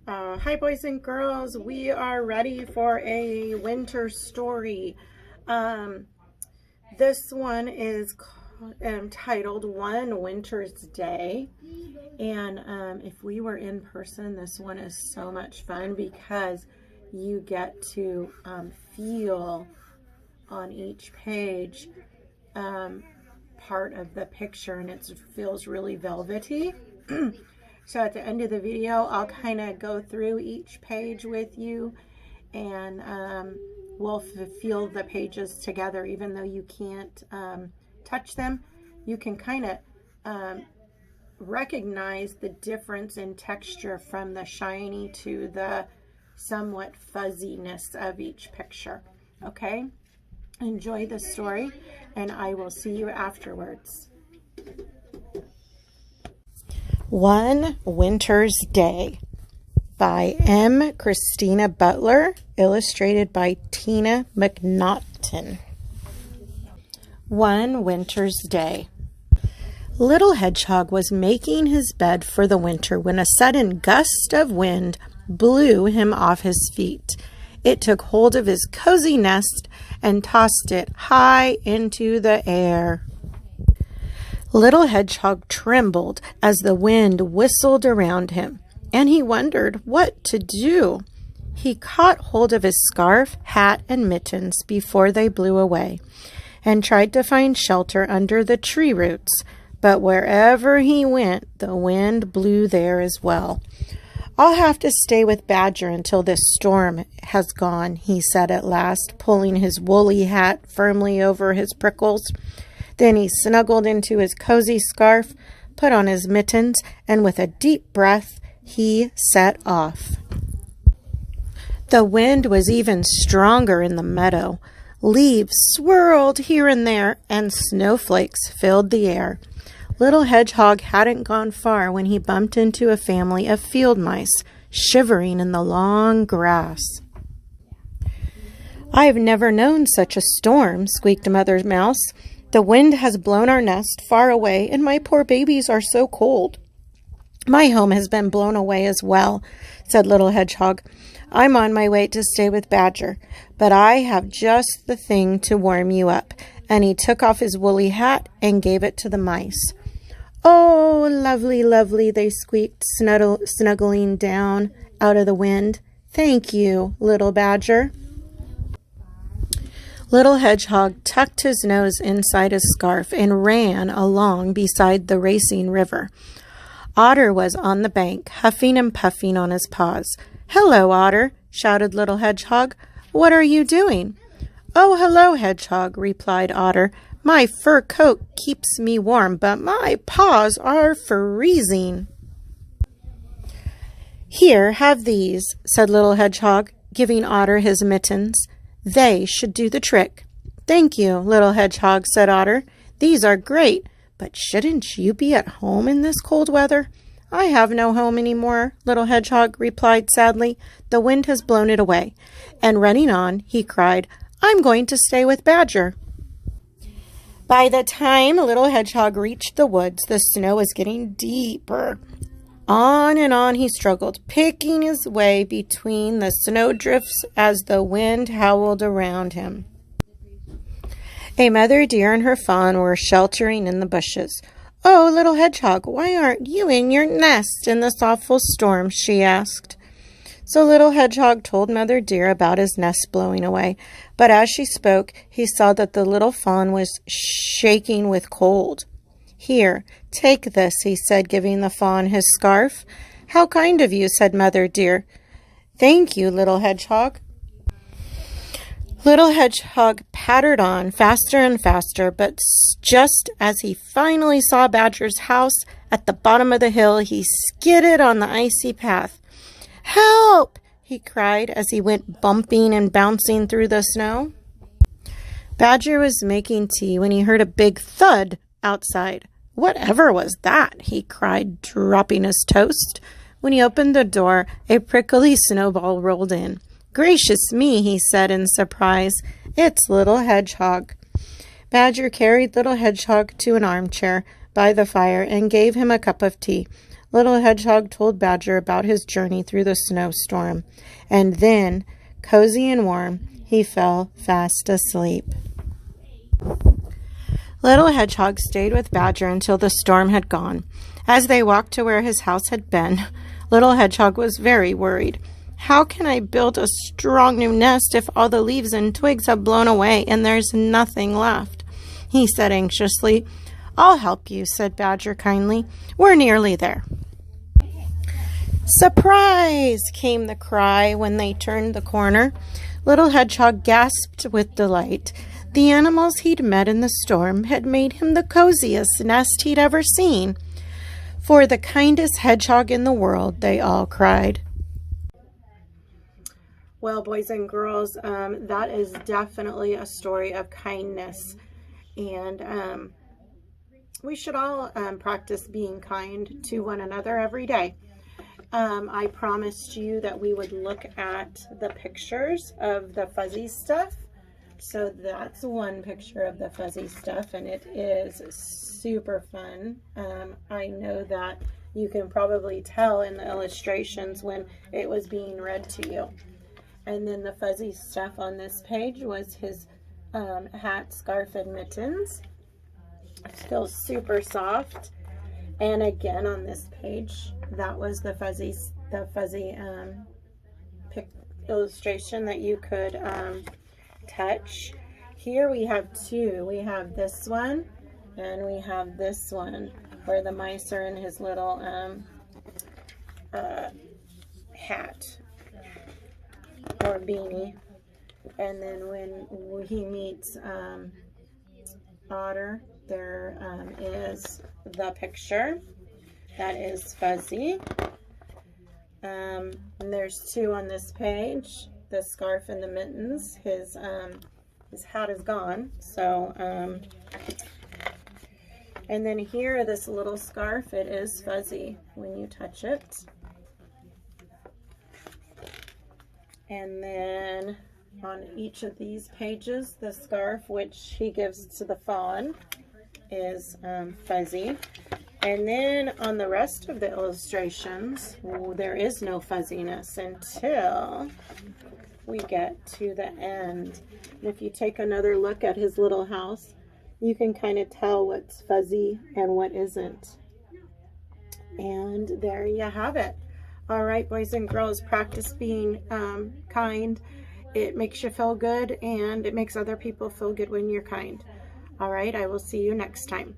Hi boys and girls, we are ready for a winter story. This one is titled One Winter's Day, and if we were in person, this one is so much fun because you get to feel on each page part of the picture, and it feels really velvety. So at the end of the video, I'll kind of go through each page with you, and we'll feel the pages together. Even though you can't touch them, you can kind of recognize the difference in texture from the shiny to the somewhat fuzziness of each picture. Okay? Enjoy the story, and I will see you afterwards. One Winter's Day by M. Christina Butler, illustrated by Tina McNaughton. One Winter's Day. Little Hedgehog was making his bed for the winter when a sudden gust of wind blew him off his feet. It took hold of his cozy nest and tossed it high into the air. Little Hedgehog trembled as the wind whistled around him, and he wondered what to do. He caught hold of his scarf, hat, and mittens before they blew away, and tried to find shelter under the tree roots, but wherever he went, the wind blew there as well. "I'll have to stay with Badger until this storm has gone," he said at last, pulling his woolly hat firmly over his prickles. Then he snuggled into his cozy scarf, put on his mittens, and with a deep breath, he set off. The wind was even stronger in the meadow. Leaves swirled here and there, and snowflakes filled the air. Little Hedgehog hadn't gone far when he bumped into a family of field mice shivering in the long grass. "I've never known such a storm," squeaked Mother Mouse. "The wind has blown our nest far away, and my poor babies are so cold." "My home has been blown away as well," said Little Hedgehog. "I'm on my way to stay with Badger, but I have just the thing to warm you up." And he took off his woolly hat and gave it to the mice. "Oh, lovely, lovely," they squeaked, snuggling down out of the wind. "Thank you, Little Badger." Little Hedgehog tucked his nose inside his scarf and ran along beside the racing river. Otter was on the bank, huffing and puffing on his paws. "Hello, Otter," shouted Little Hedgehog. "What are you doing?" "Oh, hello, Hedgehog," replied Otter. "My fur coat keeps me warm, but my paws are freezing." "Here, have these," said Little Hedgehog, giving Otter his mittens. "They should do the trick." "Thank you, Little Hedgehog," said Otter. "These are great, but shouldn't you be at home in this cold weather?" "I have no home any more," Little Hedgehog replied sadly. "The wind has blown it away." And running on, he cried, "I'm going to stay with Badger." By the time Little Hedgehog reached the woods, the snow was getting deeper. On and on he struggled, picking his way between the snowdrifts as the wind howled around him. A mother deer and her fawn were sheltering in the bushes. "Oh, Little Hedgehog, why aren't you in your nest in this awful storm?" she asked. So Little Hedgehog told Mother Deer about his nest blowing away, but as she spoke, he saw that the little fawn was shaking with cold. "Here, take this," he said, giving the fawn his scarf. "How kind of you," said Mother Deer. "Thank you, Little Hedgehog." Little Hedgehog pattered on faster and faster, but just as he finally saw Badger's house at the bottom of the hill, he skidded on the icy path. "Help!" he cried as he went bumping and bouncing through the snow. Badger was making tea when he heard a big thud outside. "Whatever was that?" he cried, dropping his toast. When he opened the door, a prickly snowball rolled in. "Gracious me," he said in surprise, "it's Little Hedgehog." Badger carried Little Hedgehog to an armchair by the fire and gave him a cup of tea. Little Hedgehog told Badger about his journey through the snowstorm, and then, cozy and warm, he fell fast asleep. Little Hedgehog stayed with Badger until the storm had gone. As they walked to where his house had been, Little Hedgehog was very worried. How can I build a strong new nest if all the leaves and twigs have blown away and there's nothing left? He said anxiously. I'll help you, said Badger kindly. We're nearly there. Surprise! Came the cry when they turned the corner. Little Hedgehog gasped with delight. The animals he'd met in the storm had made him the coziest nest he'd ever seen. For the kindest hedgehog in the world, they all cried. Well, boys and girls, that is definitely a story of kindness. And we should all practice being kind to one another every day. I promised you that we would look at the pictures of the fuzzy stuff. So that's one picture of the fuzzy stuff, and it is super fun. I know that you can probably tell in the illustrations when it was being read to you. And then the fuzzy stuff on this page was his hat, scarf, and mittens. It feels super soft. And again on this page, that was the fuzzy illustration that you could touch. Here we have two. We have this one and we have this one where the mice are in his little hat or beanie. And then when he meets Otter, there is the picture that is fuzzy. And there's two on this page, the scarf and the mittens. His hat is gone, so and then here, this little scarf, it is fuzzy when you touch it. And then on each of these pages, the scarf, which he gives to the fawn, is fuzzy. And then on the rest of the illustrations, there is no fuzziness until we get to the end. And if you take another look at his little house, you can kind of tell what's fuzzy and what isn't. And there you have it. All right, boys and girls, practice being kind. It makes you feel good, and it makes other people feel good when you're kind. All right, I will see you next time.